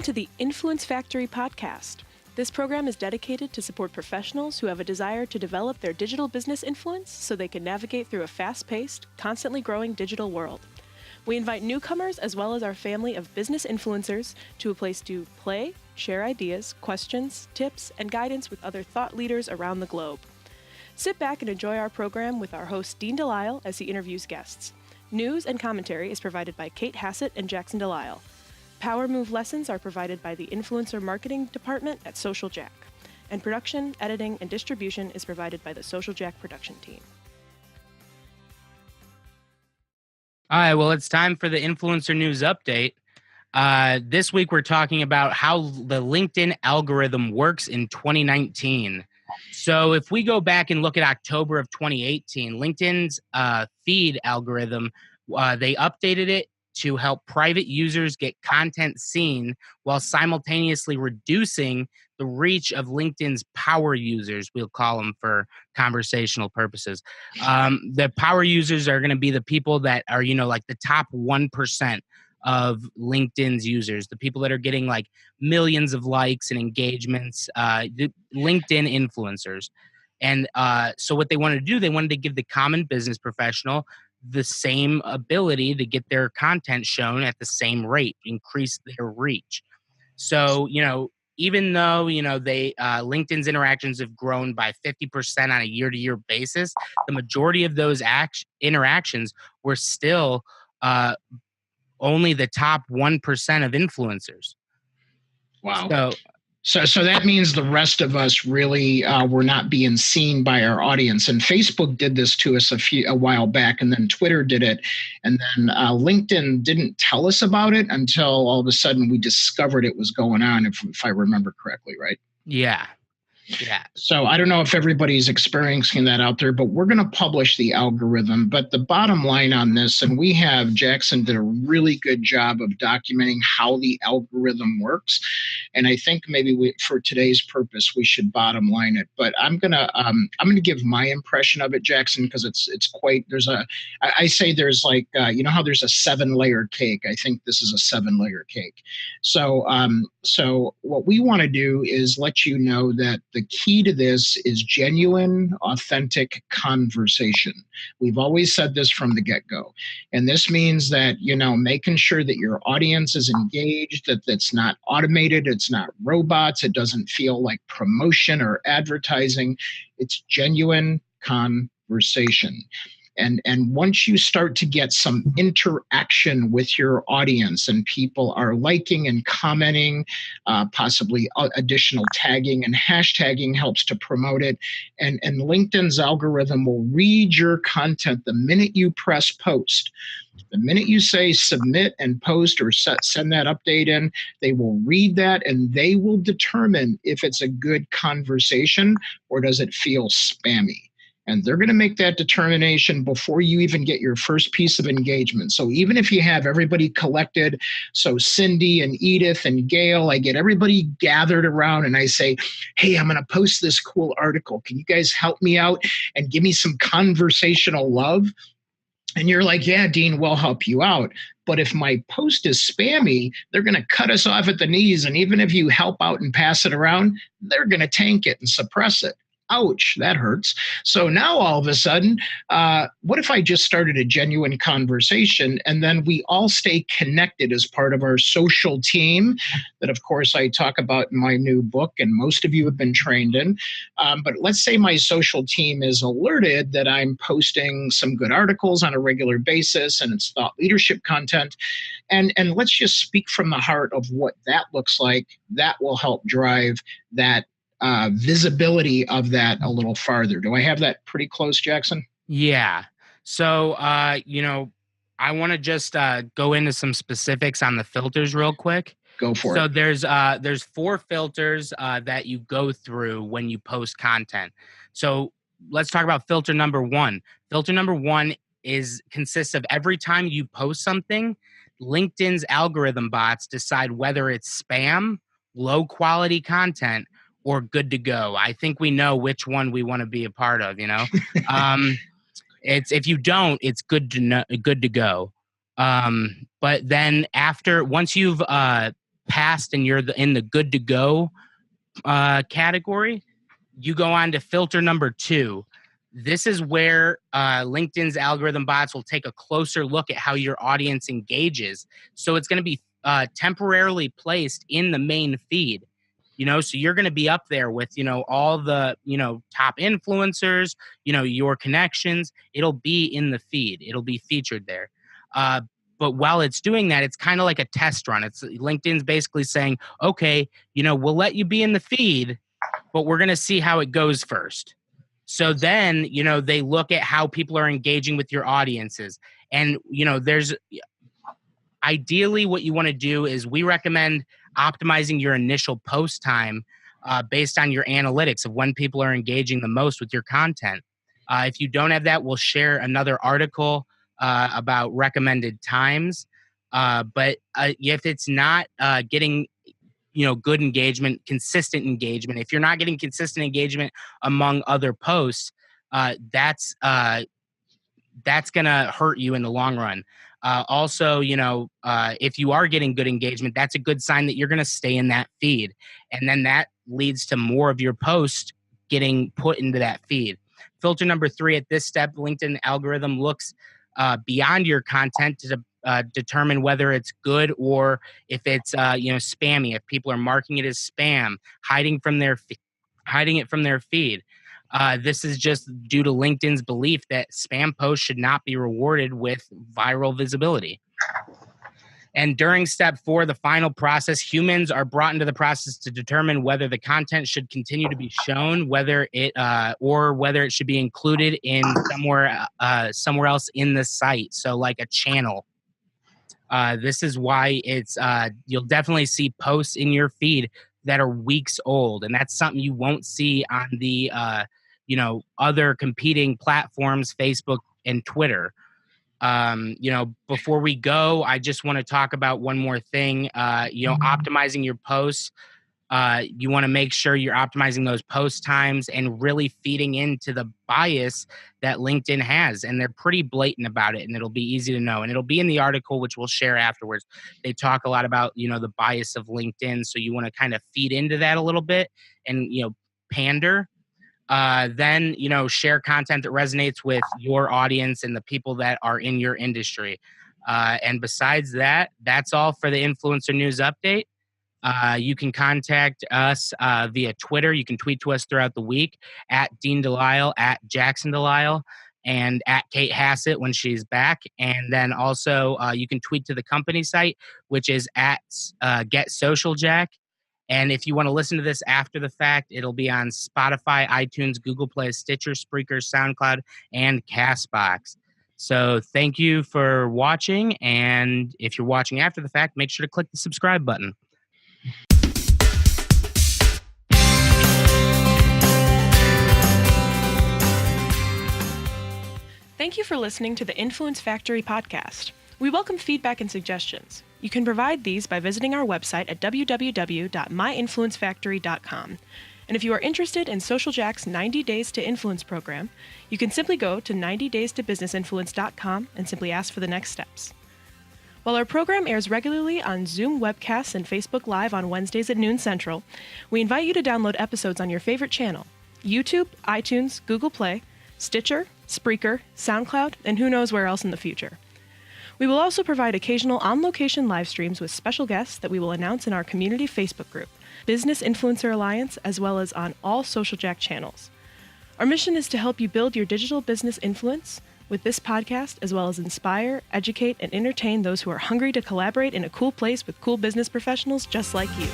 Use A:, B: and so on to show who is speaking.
A: Welcome to the Influence Factory podcast. This program is dedicated to support professionals who have a desire to develop their digital business influence so they can navigate through a fast-paced, constantly growing digital world. We invite newcomers as well as our family of business influencers to a place to play, share ideas, questions, tips, and guidance with other thought leaders around the globe. Sit back and enjoy our program with our host Dean Delisle as he interviews guests. News and commentary is provided by Kate Hassett and Jackson Delisle. Power Move lessons are provided by the Influencer Marketing Department at Social Jack. And production, editing, and distribution is provided by the Social Jack production team.
B: All right, well, it's time for the Influencer News Update. This week, we're talking about how the LinkedIn algorithm works in 2019. So if we go back and look at October of 2018, LinkedIn's feed algorithm, they updated it to help private users get content seen while simultaneously reducing the reach of LinkedIn's power users, we'll call them for conversational purposes. The power users are going to be the people that are, like the top 1% of LinkedIn's users, the people that are getting like millions of likes and engagements, the LinkedIn influencers. And so what they wanted to do, they wanted to give the common business professional the same ability to get their content shown at the same rate, increase their reach. So, even though, they LinkedIn's interactions have grown by 50% on a year-to-year basis, the majority of those interactions were still only the top 1% of influencers.
C: Wow. So that means the rest of us really were not being seen by our audience. And Facebook did this to us a while back, and then Twitter did it. And then LinkedIn didn't tell us about it until all of a sudden we discovered it was going on, if I remember correctly, right?
B: Yeah.
C: So I don't know if everybody's experiencing that out there, but we're going to publish the algorithm. But the bottom line on this, and Jackson did a really good job of documenting how the algorithm works. And I think maybe for today's purpose, we should bottom line it. But I'm gonna give my impression of it, Jackson, because it's quite. I say there's like how there's a 7-layer cake. I think this is a 7-layer cake. So what we want to do is let you know that the key to this is genuine, authentic conversation. We've always said this from the get-go. And this means that, making sure that your audience is engaged, that it's not automated, it's not robots, it doesn't feel like promotion or advertising. It's genuine conversation. And once you start to get some interaction with your audience and people are liking and commenting, possibly additional tagging and hashtagging helps to promote it. And LinkedIn's algorithm will read your content the minute you press post. The minute you say submit and post or send that update in, they will read that and they will determine if it's a good conversation or does it feel spammy. And they're going to make that determination before you even get your first piece of engagement. So even if you have everybody collected, so Cindy and Edith and Gail, I get everybody gathered around and I say, hey, I'm going to post this cool article. Can you guys help me out and give me some conversational love? And you're like, yeah, Dean, we'll help you out. But if my post is spammy, they're going to cut us off at the knees. And even if you help out and pass it around, they're going to tank it and suppress it. Ouch, that hurts. So now all of a sudden, what if I just started a genuine conversation and then we all stay connected as part of our social team that, of course, I talk about in my new book and most of you have been trained in. But let's say my social team is alerted that I'm posting some good articles on a regular basis and it's thought leadership content. And let's just speak from the heart of what that looks like. That will help drive that visibility of that a little farther. Do I have that pretty close, Jackson?
B: Yeah. So, I want to just go into some specifics on the filters real quick.
C: Go for
B: it.
C: So
B: there's 4 filters that you go through when you post content. So let's talk about filter number 1. Filter number 1 consists of every time you post something, LinkedIn's algorithm bots decide whether it's spam, low quality content, or good to go. I think we know which one we want to be a part of, It's if you don't, it's good to go. But then once you've passed and you're in the good to go category, you go on to filter number 2. This is where LinkedIn's algorithm bots will take a closer look at how your audience engages. So it's going to be temporarily placed in the main feed. So you're going to be up there with, all the, top influencers, your connections. It'll be in the feed. It'll be featured there. But while it's doing that, it's kind of like a test run. It's LinkedIn's basically saying, okay, we'll let you be in the feed, but we're going to see how it goes first. So then, they look at how people are engaging with your audiences. And, there's ideally what you want to do is we recommend optimizing your initial post time based on your analytics of when people are engaging the most with your content. If you don't have that, we'll share another article about recommended times. But if it's not getting good engagement, consistent engagement, if you're not getting consistent engagement among other posts, that's going to hurt you in the long run. Also, if you are getting good engagement, that's a good sign that you're going to stay in that feed. And then that leads to more of your post getting put into that feed. Filter number 3, at this step, LinkedIn algorithm looks beyond your content to determine whether it's good or if it's spammy. If people are marking it as spam, hiding it from their feed. This is just due to LinkedIn's belief that spam posts should not be rewarded with viral visibility. And during step 4, the final process, humans are brought into the process to determine whether the content should continue to be shown, whether it should be included in somewhere else in the site. So like a channel. This is why it's you'll definitely see posts in your feed that are weeks old, and that's something you won't see on the other competing platforms, Facebook and Twitter. Before we go, I just want to talk about one more thing. Optimizing your posts. You want to make sure you're optimizing those post times and really feeding into the bias that LinkedIn has. And they're pretty blatant about it, and it'll be easy to know. And it'll be in the article, which we'll share afterwards. They talk a lot about, the bias of LinkedIn. So you want to kind of feed into that a little bit and, pander. Then, share content that resonates with your audience and the people that are in your industry. And besides that, that's all for the Influencer News Update. You can contact us via Twitter. You can tweet to us throughout the week at Dean Delisle, at Jackson Delisle, and at Kate Hassett when she's back. And then also you can tweet to the company site, which is at Get Social Jack. And if you want to listen to this after the fact, it'll be on Spotify, iTunes, Google Play, Stitcher, Spreaker, SoundCloud, and CastBox. So thank you for watching. And if you're watching after the fact, make sure to click the subscribe button.
A: Thank you for listening to the Influence Factory podcast. We welcome feedback and suggestions. You can provide these by visiting our website at www.myinfluencefactory.com. And if you are interested in Social Jack's 90 Days to Influence program, you can simply go to 90daystobusinessinfluence.com and simply ask for the next steps. While our program airs regularly on Zoom webcasts and Facebook Live on Wednesdays at noon Central, we invite you to download episodes on your favorite channel: YouTube, iTunes, Google Play, Stitcher, Spreaker, SoundCloud, and who knows where else in the future. We will also provide occasional on-location live streams with special guests that we will announce in our community Facebook group, Business Influencer Alliance, as well as on all Social Jack channels. Our mission is to help you build your digital business influence with this podcast, as well as inspire, educate, and entertain those who are hungry to collaborate in a cool place with cool business professionals just like you.